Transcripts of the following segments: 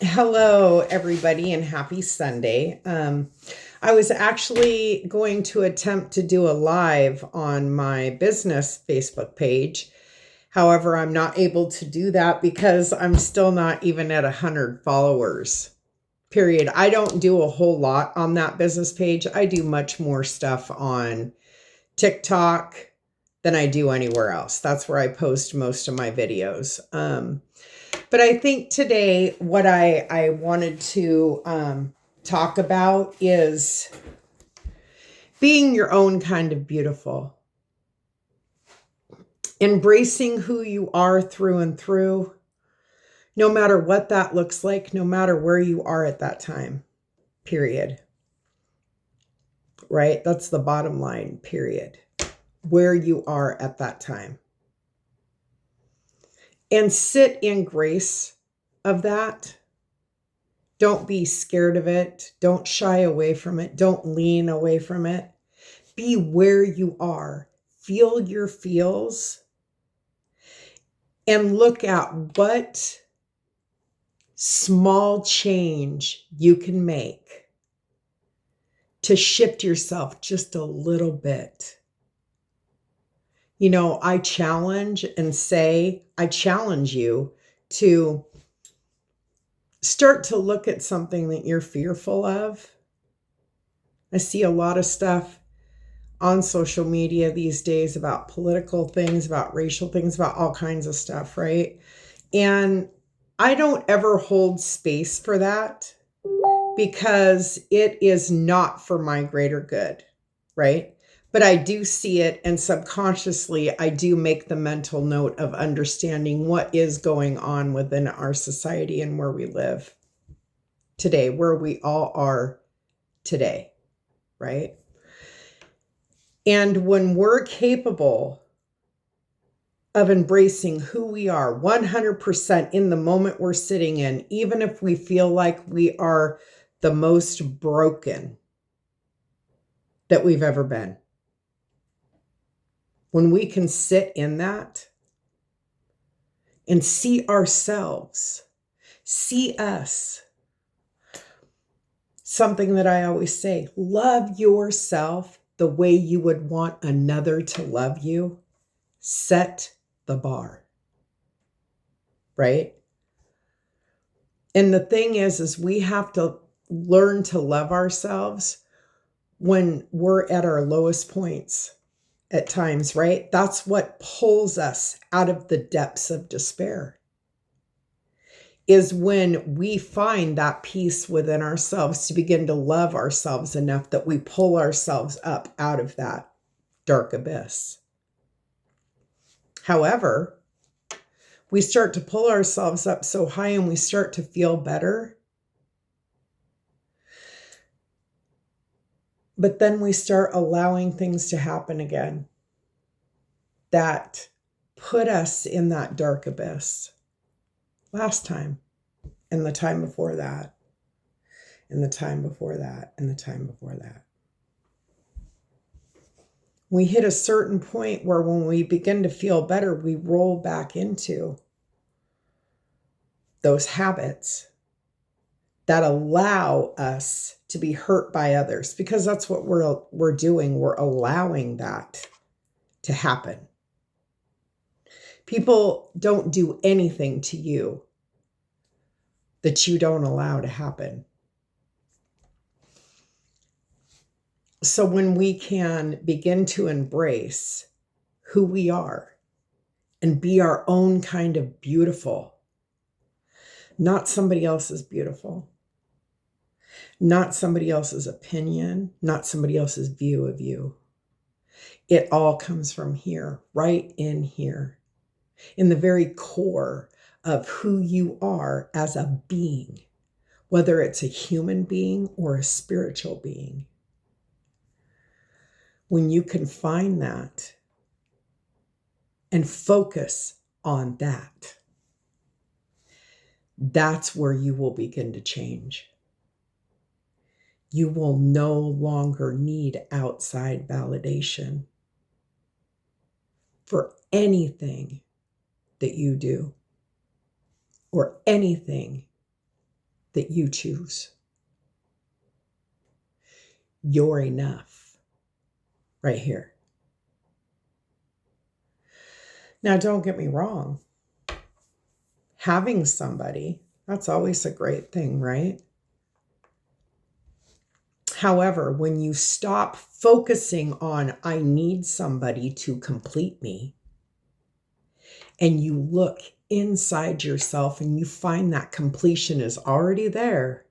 Hello, everybody, and happy Sunday. I was actually going to attempt to do a live on my business Facebook page. However, I'm not able to do that because I'm still not even at 100 followers. Period. I don't do a whole lot on that business page. I do much more stuff on TikTok than I do anywhere else. That's where I post most of my videos. But I think today what I wanted to talk about is being your own kind of beautiful, embracing who you are through and through, no matter what that looks like, no matter where you are at that time, period. Right? That's the bottom line, period. Where you are at that time. And sit in grace of that. Don't be scared of it. Don't shy away from it. Don't lean away from it. Be where you are. Feel your feels and look at what small change you can make to shift yourself just a little bit. You know, I challenge you to start to look at something that you're fearful of. I see a lot of stuff on social media these days about political things, about racial things, about all kinds of stuff, right? And I don't ever hold space for that because it is not for my greater good, right? But I do see it, and subconsciously, I do make the mental note of understanding what is going on within our society and where we live today, where we all are today, right? And when we're capable of embracing who we are 100% in the moment we're sitting in, even if we feel like we are the most broken that we've ever been, when we can sit in that and see ourselves, see us, something that I always say, love yourself the way you would want another to love you. Set the bar, right? And the thing is we have to learn to love ourselves when we're at our lowest points at times, right? That's what pulls us out of the depths of despair, is when we find that peace within ourselves to begin to love ourselves enough that we pull ourselves up out of that dark abyss. However, we start to pull ourselves up so high and we start to feel better. But then we start allowing things to happen again that put us in that dark abyss last time, and the time before that, and the time before that, and the time before that. We hit a certain point where when we begin to feel better, we roll back into those habits that allow us to be hurt by others, because that's what we're doing. We're allowing that to happen. People don't do anything to you that you don't allow to happen. So when we can begin to embrace who we are and be our own kind of beautiful, not somebody else's beautiful, not somebody else's opinion, not somebody else's view of you. It all comes from here, right in here, in the very core of who you are as a being, whether it's a human being or a spiritual being. When you can find that and focus on that, that's where you will begin to change. You will no longer need outside validation for anything that you do or anything that you choose. You're enough right here. Now, don't get me wrong. Having somebody, that's always a great thing, right? However, when you stop focusing on, I need somebody to complete me, and you look inside yourself and you find that completion is already there,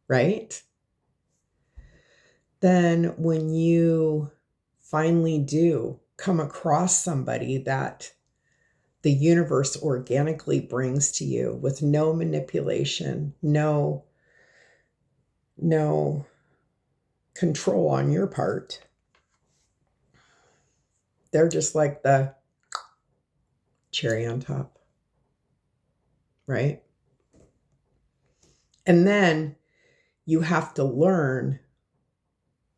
right? Then when you finally do come across somebody that the universe organically brings to you with no manipulation, no control on your part, they're just like the cherry on top, right? And then you have to learn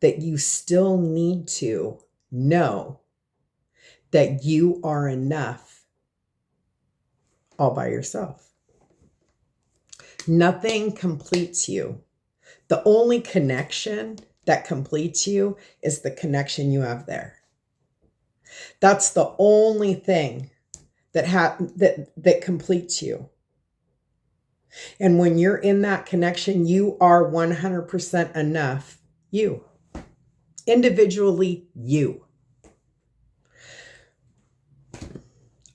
that you still need to know that you are enough all by yourself. Nothing completes you. The only connection that completes you is the connection you have there. That's the only thing that completes you. And when you're in that connection, you are 100% enough. You. Individually, you.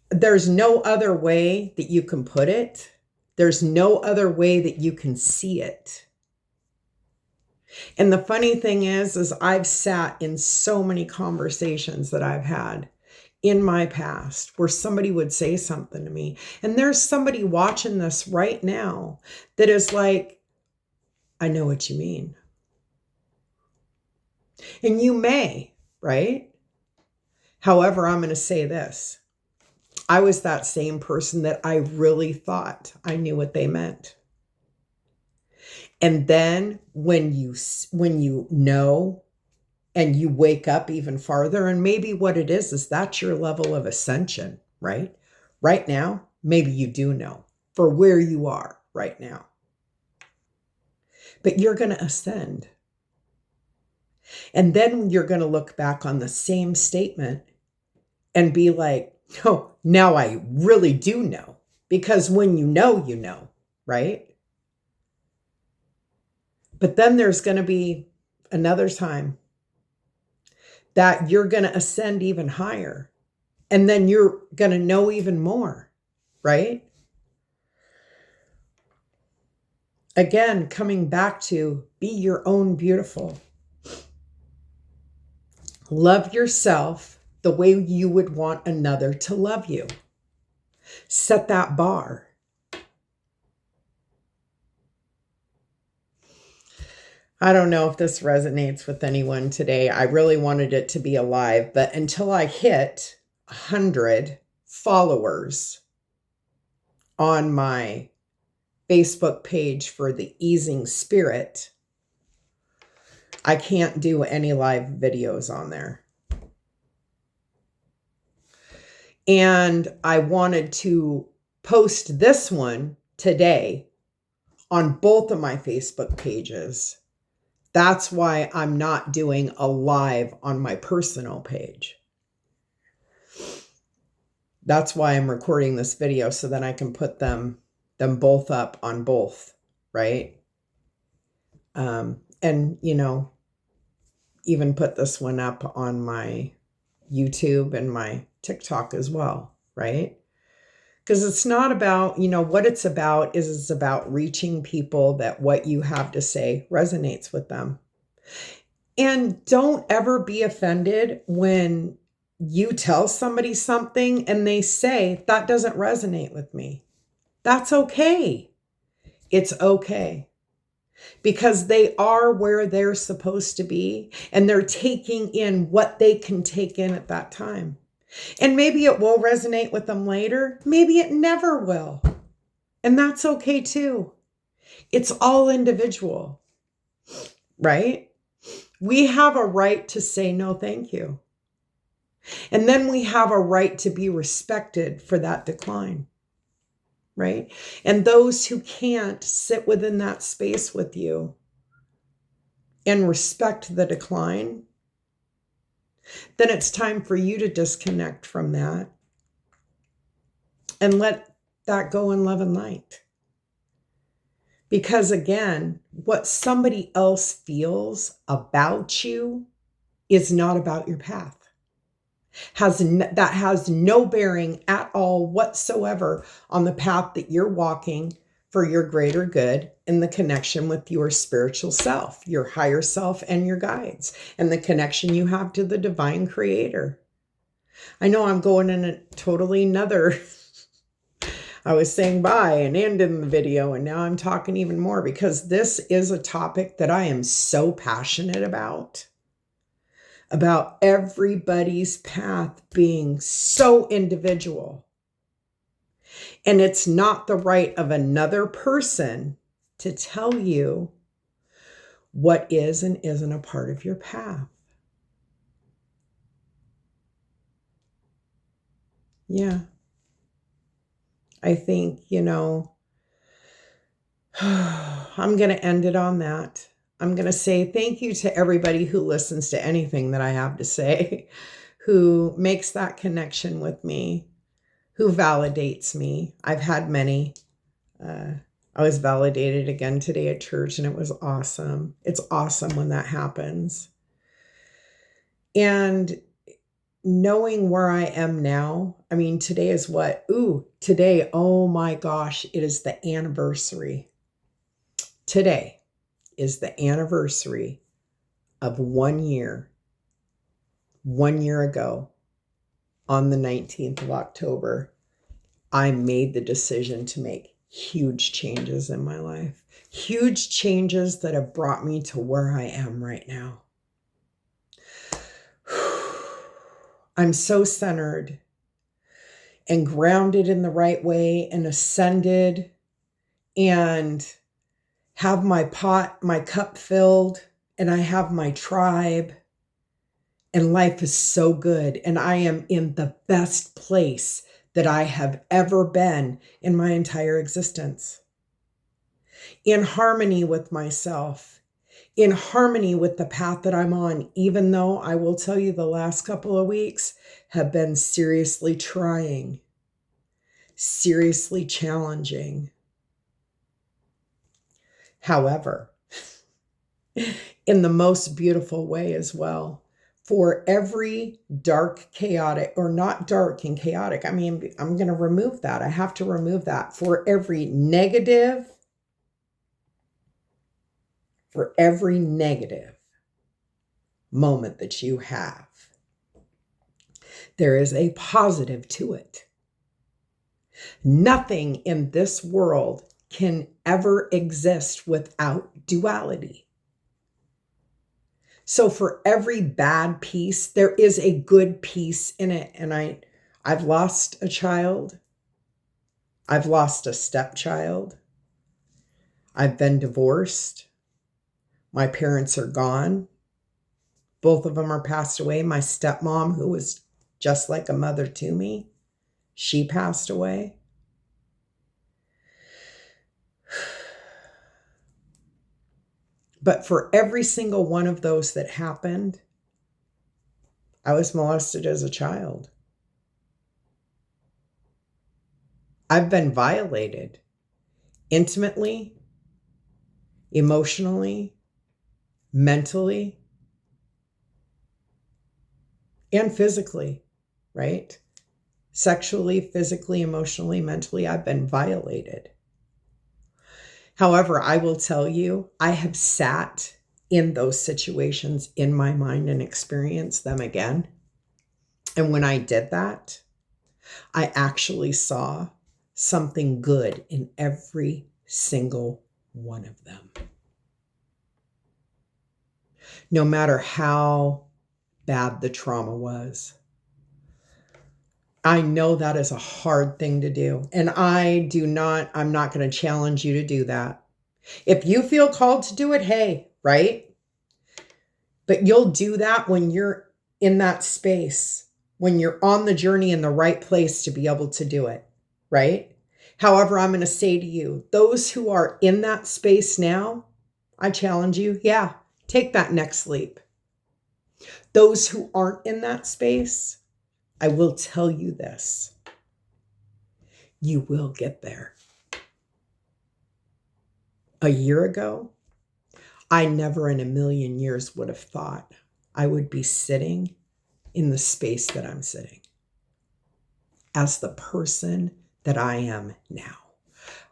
There's no other way that you can put it. There's no other way that you can see it. And the funny thing is I've sat in so many conversations that I've had in my past where somebody would say something to me, and there's somebody watching this right now that is like, I know what you mean. And you may, right? However, I'm going to say this. I was that same person that I really thought I knew what they meant. And then when you know and you wake up even farther, and maybe what it is that's your level of ascension, right? Right now, maybe you do know for where you are right now. But you're going to ascend. And then you're going to look back on the same statement and be like, oh, now I really do know. Because when you know, right? But then there's going to be another time that you're going to ascend even higher. And then you're going to know even more, right? Again, coming back to be your own beautiful. Love yourself the way you would want another to love you. Set that bar. I don't know if this resonates with anyone today. I really wanted it to be alive, but until I hit 100 followers on my Facebook page for the Easing Spirit, I can't do any live videos on there. And I wanted to post this one today on both of my Facebook pages. That's why I'm not doing a live on my personal page. That's why I'm recording this video, so that I can put them both up on both, right? And, even put this one up on my YouTube and my TikTok as well, right? Because it's not about, what it's about is it's about reaching people that what you have to say resonates with them. And don't ever be offended when you tell somebody something and they say, that doesn't resonate with me. That's okay. It's okay. Because they are where they're supposed to be, and they're taking in what they can take in at that time. And maybe it will resonate with them later. Maybe it never will. And that's okay too. It's all individual, right? We have a right to say no, thank you. And then we have a right to be respected for that decline, right? And those who can't sit within that space with you and respect the decline, then it's time for you to disconnect from that and let that go in love and light. Because again, what somebody else feels about you is not about your path. That has no bearing at all whatsoever on the path that you're walking for your greater good and the connection with your spiritual self, your higher self, and your guides, and the connection you have to the divine creator. I know I'm going in a totally another. I was saying bye and ending the video, and now I'm talking even more because this is a topic that I am so passionate about everybody's path being so individual. And it's not the right of another person to tell you what is and isn't a part of your path. Yeah. I think, I'm going to end it on that. I'm going to say thank you to everybody who listens to anything that I have to say, who makes that connection with me, who validates me. I've had many. I was validated again today at church, and it was awesome. It's awesome when that happens. And knowing where I am now, I mean, today is what? Today, oh my gosh, it is the anniversary. Today is the anniversary of 1 year. 1 year ago, on the 19th of October, I made the decision to make huge changes in my life. Huge changes that have brought me to where I am right now. I'm so centered and grounded in the right way and ascended and have my cup filled, and I have my tribe, and life is so good. And I am in the best place that I have ever been in my entire existence. In harmony with myself, in harmony with the path that I'm on, even though I will tell you the last couple of weeks have been seriously trying, seriously challenging. However, in the most beautiful way as well, for every dark, chaotic, or not dark and chaotic, I mean, I'm going to remove that. I have to remove that. For every negative moment that you have, there is a positive to it. Nothing in this world can ever exist without duality. So for every bad piece, there is a good piece in it. And I've lost a child. I've lost a stepchild. I've been divorced. My parents are gone. Both of them are passed away. My stepmom, who was just like a mother to me, she passed away. But for every single one of those that happened, I was molested as a child. I've been violated intimately, emotionally, mentally, and physically, right? Sexually, physically, emotionally, mentally, I've been violated. However, I will tell you, I have sat in those situations in my mind and experienced them again. And when I did that, I actually saw something good in every single one of them. No matter how bad the trauma was. I know that is a hard thing to do. And I'm not going to challenge you to do that. If you feel called to do it, hey, right? But you'll do that when you're in that space, when you're on the journey in the right place to be able to do it, right? However, I'm going to say to you, those who are in that space now, I challenge you, yeah, take that next leap. Those who aren't in that space, I will tell you this. You will get there. A year ago, I never in a million years would have thought I would be sitting in the space that I'm sitting as the person that I am now.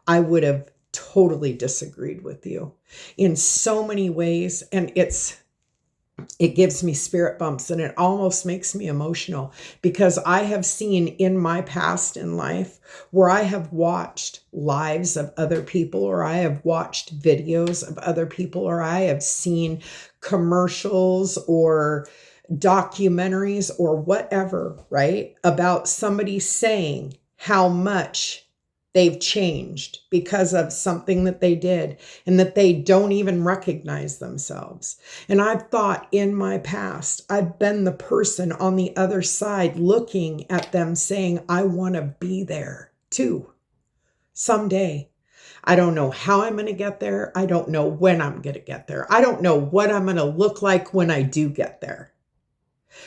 I would have totally disagreed with you in so many ways. And it gives me spirit bumps and it almost makes me emotional because I have seen in my past in life where I have watched lives of other people, or I have watched videos of other people, or I have seen commercials or documentaries or whatever, right? About somebody saying how much they've changed because of something that they did and that they don't even recognize themselves. And I've thought in my past, I've been the person on the other side looking at them saying, I want to be there too someday. I don't know how I'm going to get there. I don't know when I'm going to get there. I don't know what I'm going to look like when I do get there.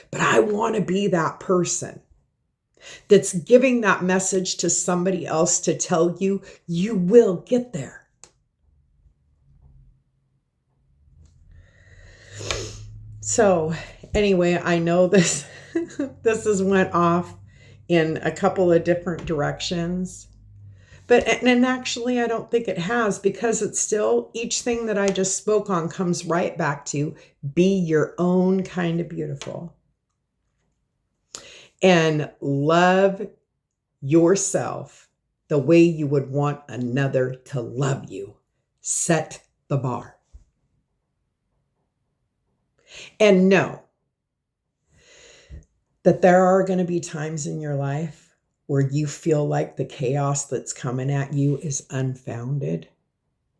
But I want to be that person that's giving that message to somebody else to tell you, you will get there. So anyway, I know this has went off in a couple of different directions, and actually I don't think it has, because it's still, each thing that I just spoke on comes right back to be your own kind of beautiful. And love yourself the way you would want another to love you. Set the bar. And know that there are going to be times in your life where you feel like the chaos that's coming at you is unfounded.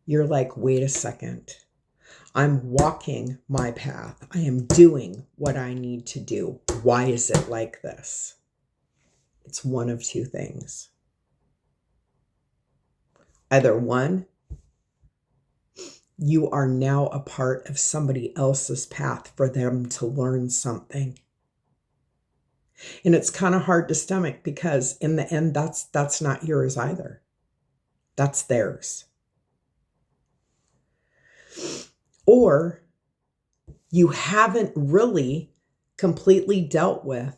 You're like, wait a second. I'm walking my path. I am doing what I need to do. Why is it like this? It's one of two things. Either one, you are now a part of somebody else's path for them to learn something. And it's kind of hard to stomach because in the end, that's not yours either. That's theirs. Or you haven't really completely dealt with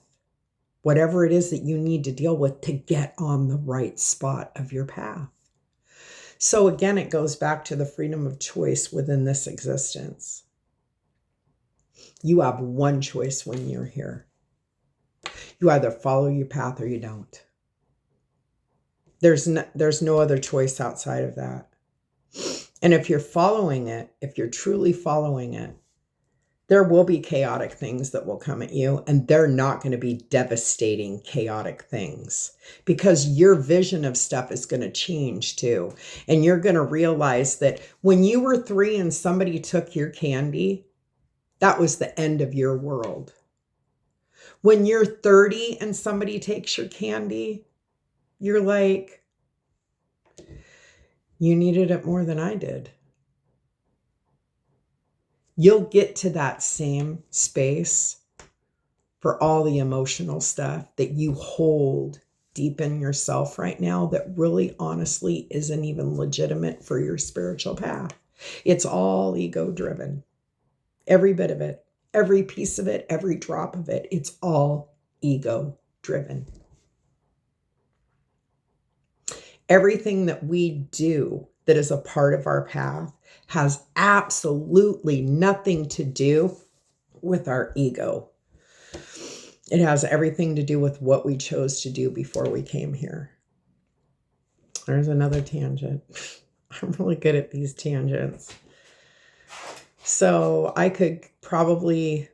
whatever it is that you need to deal with to get on the right spot of your path. So again, it goes back to the freedom of choice within this existence. You have one choice when you're here. You either follow your path or you don't. There's no other choice outside of that. And if you're following it, if you're truly following it, there will be chaotic things that will come at you, and they're not going to be devastating, chaotic things, because your vision of stuff is going to change too. And you're going to realize that when you were 3 and somebody took your candy, that was the end of your world. When you're 30 and somebody takes your candy, you're like, you needed it more than I did. You'll get to that same space for all the emotional stuff that you hold deep in yourself right now that really honestly isn't even legitimate for your spiritual path. It's all ego driven. Every bit of it, every piece of it, every drop of it, it's all ego driven. Everything that we do that is a part of our path has absolutely nothing to do with our ego. It has everything to do with what we chose to do before we came here. There's another tangent. I'm really good at these tangents. So I could probably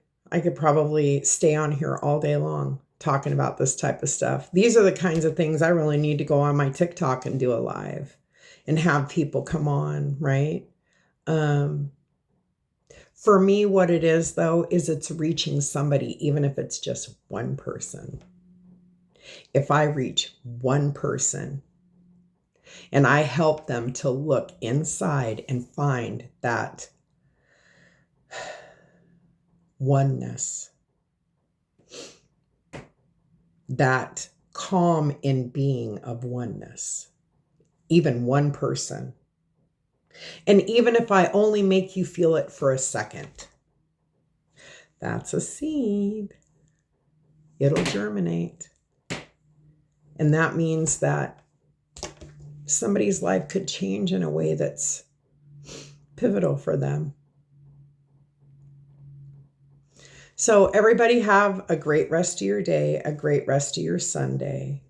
stay on here all day long talking about this type of stuff. These are the kinds of things I really need to go on my TikTok and do a live and have people come on, right? For me, what it is, though, is it's reaching somebody, even if it's just one person. If I reach one person, And I help them to look inside and find that oneness, that calm in being of oneness, even one person. And even if I only make you feel it for a second, that's a seed. It'll germinate. And that means that somebody's life could change in a way that's pivotal for them. So everybody have a great rest of your day, a great rest of your Sunday.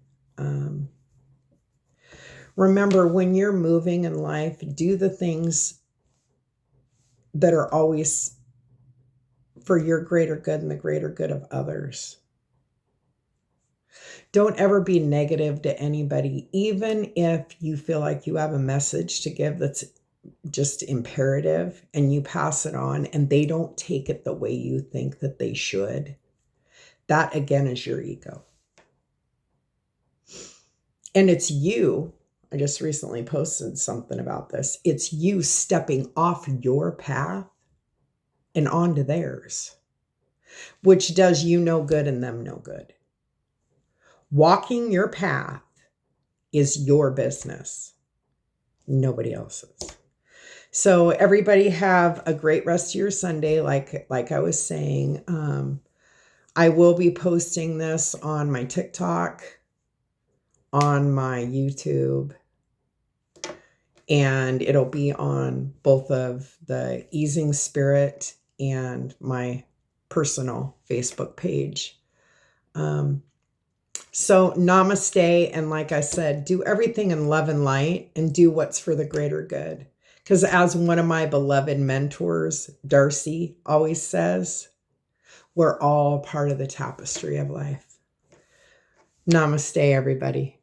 Remember, when you're moving in life, do the things that are always for your greater good and the greater good of others. Don't ever be negative to anybody, even if you feel like you have a message to give that's just imperative and you pass it on and they don't take it the way you think that they should. That again is your ego. And it's you. I just recently posted something about this. It's you stepping off your path and onto theirs, which does you no good and them no good. Walking your path is your business, nobody else's. So everybody have a great rest of your Sunday. Like I was saying, I will be posting this on my TikTok, on my YouTube, and it'll be on both of the Easing Spirit and my personal Facebook page. So namaste. And like I said, do everything in love and light and do what's for the greater good. Because as one of my beloved mentors, Darcy, always says, we're all part of the tapestry of life. Namaste, everybody.